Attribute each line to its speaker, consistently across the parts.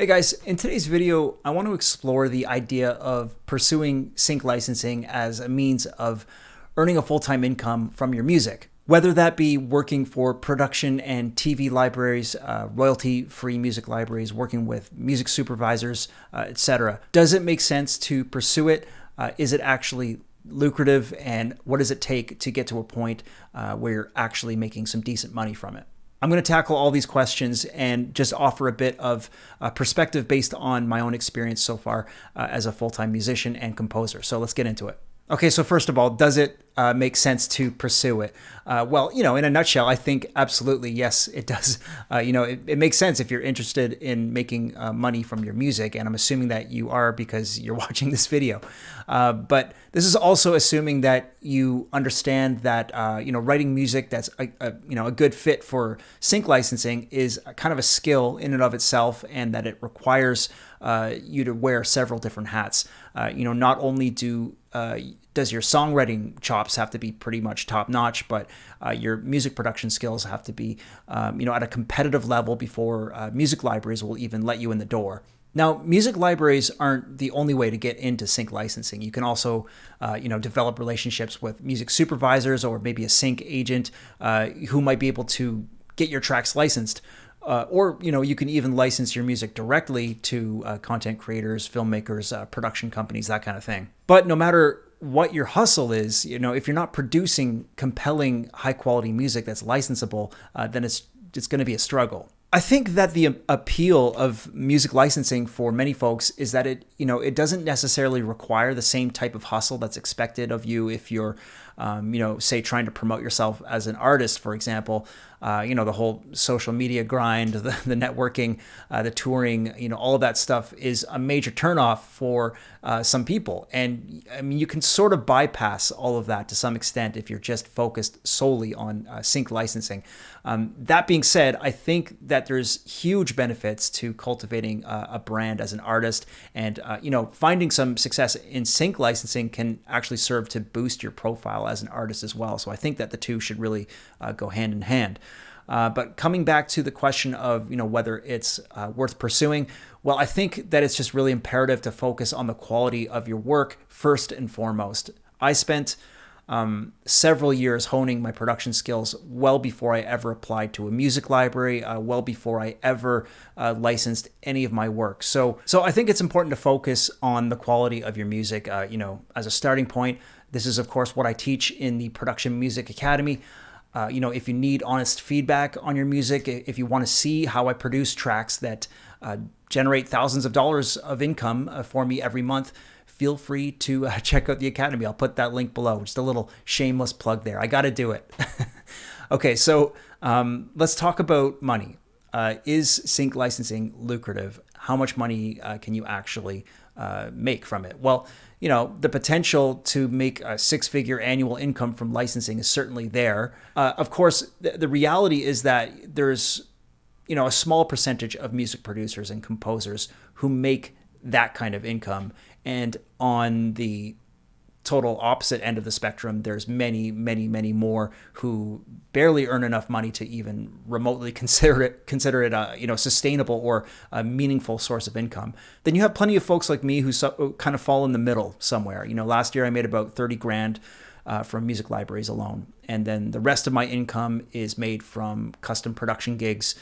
Speaker 1: Hey guys, in today's video, I want to explore the idea of pursuing sync licensing as a means of earning a full-time income from your music. Whether that be working for production and TV libraries, royalty-free music libraries, working with music supervisors, etc. Does it make sense to pursue it? Is it actually lucrative? And what does it take to get to a point where you're actually making some decent money from it? I'm going to tackle all these questions and just offer a bit of perspective based on my own experience so far as a full-time musician and composer. So let's get into it. Okay, so first of all, does it make sense to pursue it? Well, in a nutshell, I think absolutely yes, it does. It makes sense if you're interested in making money from your music, and I'm assuming that you are because you're watching this video. But this is also assuming that you understand that writing music that's a good fit for sync licensing is kind of a skill in and of itself, and that it requires you to wear several different hats. Not only does your songwriting chops have to be pretty much top notch, but your music production skills have to be, at a competitive level before music libraries will even let you in the door. Now, music libraries aren't the only way to get into sync licensing. You can also, develop relationships with music supervisors or maybe a sync agent who might be able to get your tracks licensed. Or you can even license your music directly to content creators, filmmakers, production companies, that kind of thing. But no matter what your hustle is, if you're not producing compelling, high-quality music that's licensable, then it's going to be a struggle. I think that the appeal of music licensing for many folks is that it doesn't necessarily require the same type of hustle that's expected of you if you're, say trying to promote yourself as an artist, for example. The whole social media grind, the networking, the touring, all of that stuff is a major turnoff for some people. And I mean, you can sort of bypass all of that to some extent if you're just focused solely on sync licensing. That being said, I think that there's huge benefits to cultivating a brand as an artist, and finding some success in sync licensing can actually serve to boost your profile as an artist as well. So I think that the two should really go hand in hand. But coming back to the question of whether it's worth pursuing, well, I think that it's just really imperative to focus on the quality of your work first and foremost. I spent several years honing my production skills well before I ever applied to a music library, well before I ever licensed any of my work. So I think it's important to focus on the quality of your music. As a starting point, this is of course what I teach in the Production Music Academy. If you need honest feedback on your music, if you want to see how I produce tracks that generate thousands of dollars of income for me every month, feel free to check out the Academy. I'll put that link below. Just a little shameless plug there. I got to do it. Okay, so let's talk about money. Is sync licensing lucrative? How much money can you actually make from it? Well, the potential to make a six-figure annual income from licensing is certainly there. Of course, the reality is that there's, a small percentage of music producers and composers who make that kind of income. And on the total opposite end of the spectrum, there's many, many, many more who barely earn enough money to even remotely consider it a sustainable or a meaningful source of income. Then you have plenty of folks like me who kind of fall in the middle somewhere. Last year I made about 30 grand from music libraries alone, and then the rest of my income is made from custom production gigs,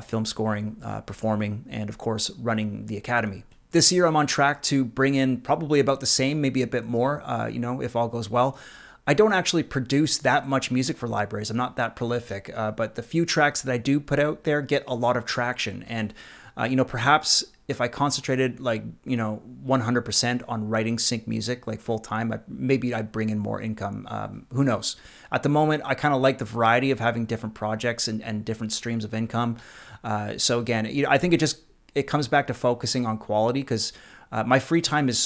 Speaker 1: film scoring, performing, and of course running the Academy. This year, I'm on track to bring in probably about the same, maybe a bit more, if all goes well. I don't actually produce that much music for libraries. I'm not that prolific, but the few tracks that I do put out there get a lot of traction. And, perhaps if I concentrated 100% on writing sync music, like full time, maybe I'd bring in more income. Who knows? At the moment, I kind of like the variety of having different projects and different streams of income. So again, I think it comes back to focusing on quality, because my free time is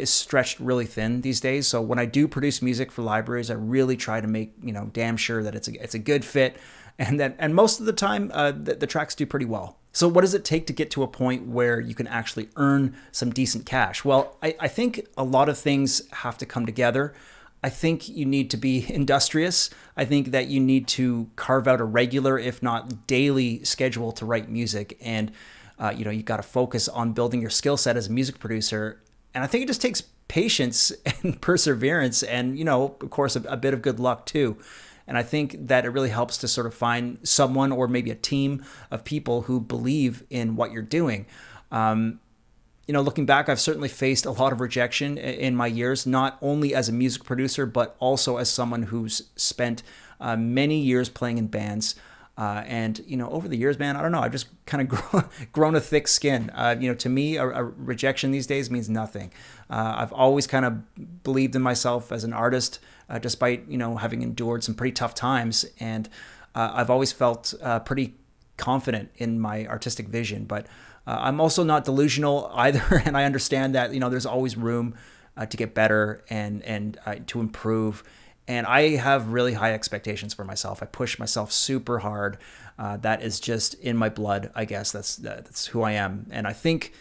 Speaker 1: stretched really thin these days. So when I do produce music for libraries, I really try to make damn sure that it's a good fit, and most of the time the tracks do pretty well. So what does it take to get to a point where you can actually earn some decent cash? Well, I think a lot of things have to come together. I think you need to be industrious. I think that you need to carve out a regular, if not daily, schedule to write music. And You got to focus on building your skill set as a music producer. And I think it just takes patience and perseverance and, of course, a bit of good luck too. And I think that it really helps to sort of find someone or maybe a team of people who believe in what you're doing. Looking back, I've certainly faced a lot of rejection in my years, not only as a music producer, but also as someone who's spent many years playing in bands. Over the years, man, I don't know, I've just kind of grown a thick skin. To me, a rejection these days means nothing. I've always kind of believed in myself as an artist, despite, having endured some pretty tough times. And I've always felt pretty confident in my artistic vision, but I'm also not delusional either. And I understand that, there's always room to get better and to improve. And I have really high expectations for myself. I push myself super hard. That is just in my blood, I guess. That's who I am. And I think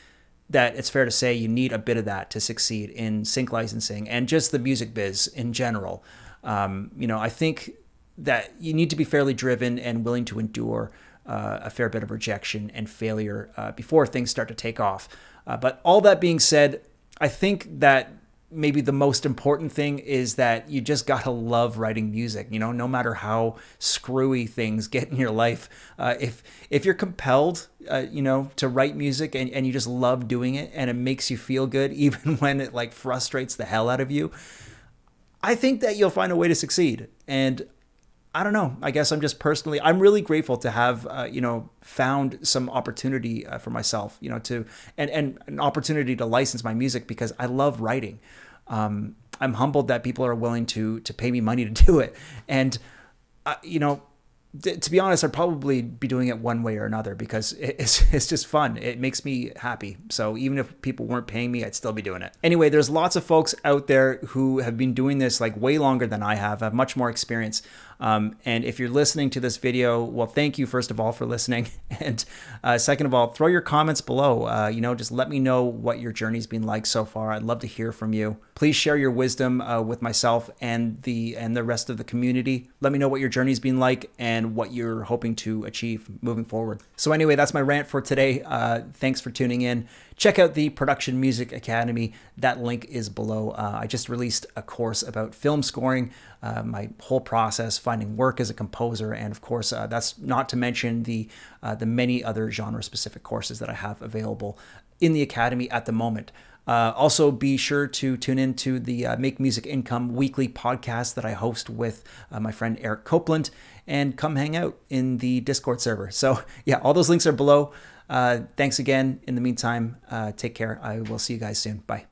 Speaker 1: that it's fair to say you need a bit of that to succeed in sync licensing and just the music biz in general. I think that you need to be fairly driven and willing to endure a fair bit of rejection and failure before things start to take off. But all that being said, I think that maybe the most important thing is that you just gotta love writing music. No matter how screwy things get in your life, if you're compelled, to write music and you just love doing it and it makes you feel good, even when it like frustrates the hell out of you, I think that you'll find a way to succeed. And I don't know. I guess I'm really grateful to have, found some opportunity for myself, and an opportunity to license my music because I love writing. I'm humbled that people are willing to pay me money to do it. And, to be honest, I'd probably be doing it one way or another because it's just fun. It makes me happy. So even if people weren't paying me, I'd still be doing it. Anyway, there's lots of folks out there who have been doing this like way longer than I have much more experience. And if you're listening to this video, well, thank you, first of all, for listening. And second of all, throw your comments below. Just let me know what your journey's been like so far. I'd love to hear from you. Please share your wisdom with myself and the rest of the community. Let me know what your journey's been like and what you're hoping to achieve moving forward. So anyway, that's my rant for today. Thanks for tuning in. Check out the Production Music Academy. That link is below. I just released a course about film scoring, my whole process, finding work as a composer, and of course, that's not to mention the many other genre-specific courses that I have available in the Academy at the moment. Also, be sure to tune in to the Make Music Income weekly podcast that I host with my friend Eric Copeland, and come hang out in the Discord server. So yeah, all those links are below. Thanks again. In the meantime, take care. I will see you guys soon. Bye.